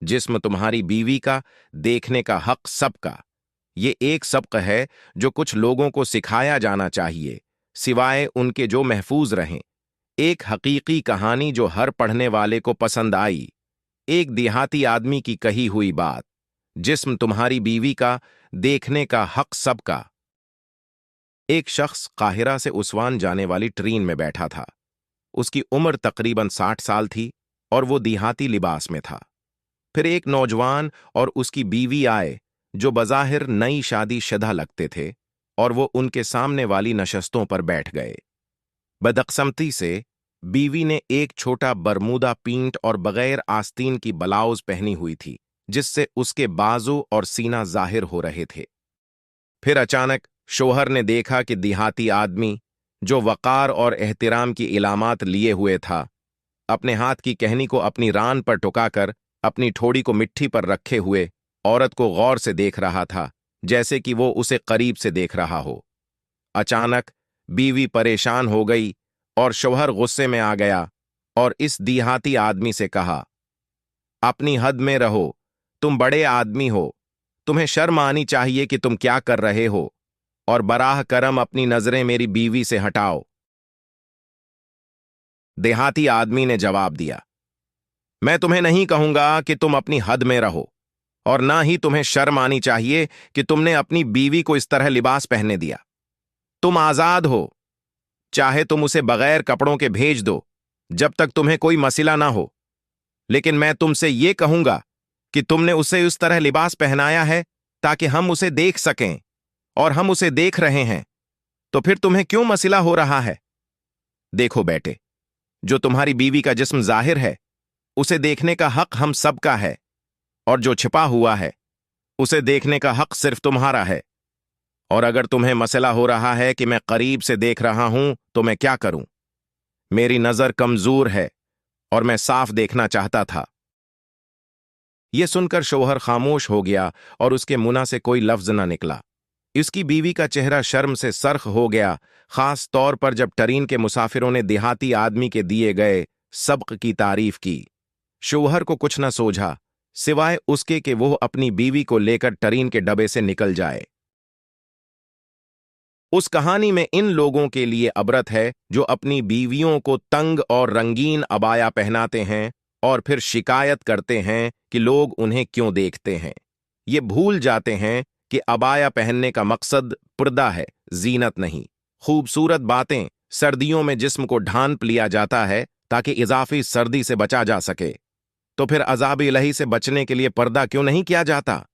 जिस्म तुम्हारी बीवी का, देखने का हक सबका। ये एक सबक है जो कुछ लोगों को सिखाया जाना चाहिए, सिवाय उनके जो महफूज रहें। एक हकीकी कहानी जो हर पढ़ने वाले को पसंद आई। एक देहाती आदमी की कही हुई बात। जिस्म तुम्हारी बीवी का, देखने का हक सबका। एक शख्स काहिरा से उस्वान जाने वाली ट्रेन में बैठा था। उसकी उम्र तकरीबन 60 साल थी और वो देहाती लिबास में था। फिर एक नौजवान और उसकी बीवी आए जो बज़ाहिर नई शादी शुदा लगते थे, और वो उनके सामने वाली नशस्तों पर बैठ गए। बदकिस्मती से बीवी ने एक छोटा बरमूदा पींट और बगैर आस्तीन की ब्लाउज पहनी हुई थी, जिससे उसके बाजू और सीना जाहिर हो रहे थे। फिर अचानक शोहर ने देखा कि देहाती आदमी, जो वक़ार और एहतिराम की इलामात लिए हुए था, अपने हाथ की कहनी को अपनी रान पर टुकाकर अपनी ठोड़ी को मिट्टी पर रखे हुए औरत को गौर से देख रहा था, जैसे कि वो उसे करीब से देख रहा हो। अचानक बीवी परेशान हो गई और शौहर गुस्से में आ गया और इस देहाती आदमी से कहा, अपनी हद में रहो, तुम बड़े आदमी हो, तुम्हें शर्म आनी चाहिए कि तुम क्या कर रहे हो, और बराह करम अपनी नजरें मेरी बीवी से हटाओ। देहाती आदमी ने जवाब दिया, मैं तुम्हें नहीं कहूंगा कि तुम अपनी हद में रहो, और ना ही तुम्हें शर्म आनी चाहिए कि तुमने अपनी बीवी को इस तरह लिबास पहनने दिया। तुम आजाद हो, चाहे तुम उसे बगैर कपड़ों के भेज दो, जब तक तुम्हें कोई मसला ना हो। लेकिन मैं तुमसे ये कहूंगा कि तुमने उसे उस तरह लिबास पहनाया है ताकि हम उसे देख सकें, और हम उसे देख रहे हैं, तो फिर तुम्हें क्यों मसला हो रहा है? देखो बेटे, जो तुम्हारी बीवी का जिस्म जाहिर है, उसे देखने का हक हम सबका है, और जो छिपा हुआ है, उसे देखने का हक सिर्फ तुम्हारा है। और अगर तुम्हें मसला हो रहा है कि मैं करीब से देख रहा हूं तो मैं क्या करूं? मेरी नजर कमजोर है और मैं साफ देखना चाहता था। यह सुनकर शौहर खामोश हो गया और उसके मुंह से कोई लफ्ज न निकला। इसकी बीवी का चेहरा शर्म से सरख हो गया, खास तौर पर जब ट्रेन के मुसाफिरों ने देहाती आदमी के दिए गए सबक की तारीफ की। शौहर को कुछ न सूझा सिवाय उसके कि वो अपनी बीवी को लेकर ट्रेन के डब्बे से निकल जाए। उस कहानी में इन लोगों के लिए अबरत है जो अपनी बीवियों को तंग और रंगीन अबाया पहनाते हैं और फिर शिकायत करते हैं कि लोग उन्हें क्यों देखते हैं। ये भूल जाते हैं कि अबाया पहनने का मकसद पर्दा है, जीनत नहीं। खूबसूरत बातें सर्दियों में जिस्म को ढांप लिया जाता है ताकि इजाफी सर्दी से बचा जा सके। तो फिर अज़ाब इलाही से बचने के लिए पर्दा क्यों नहीं किया जाता?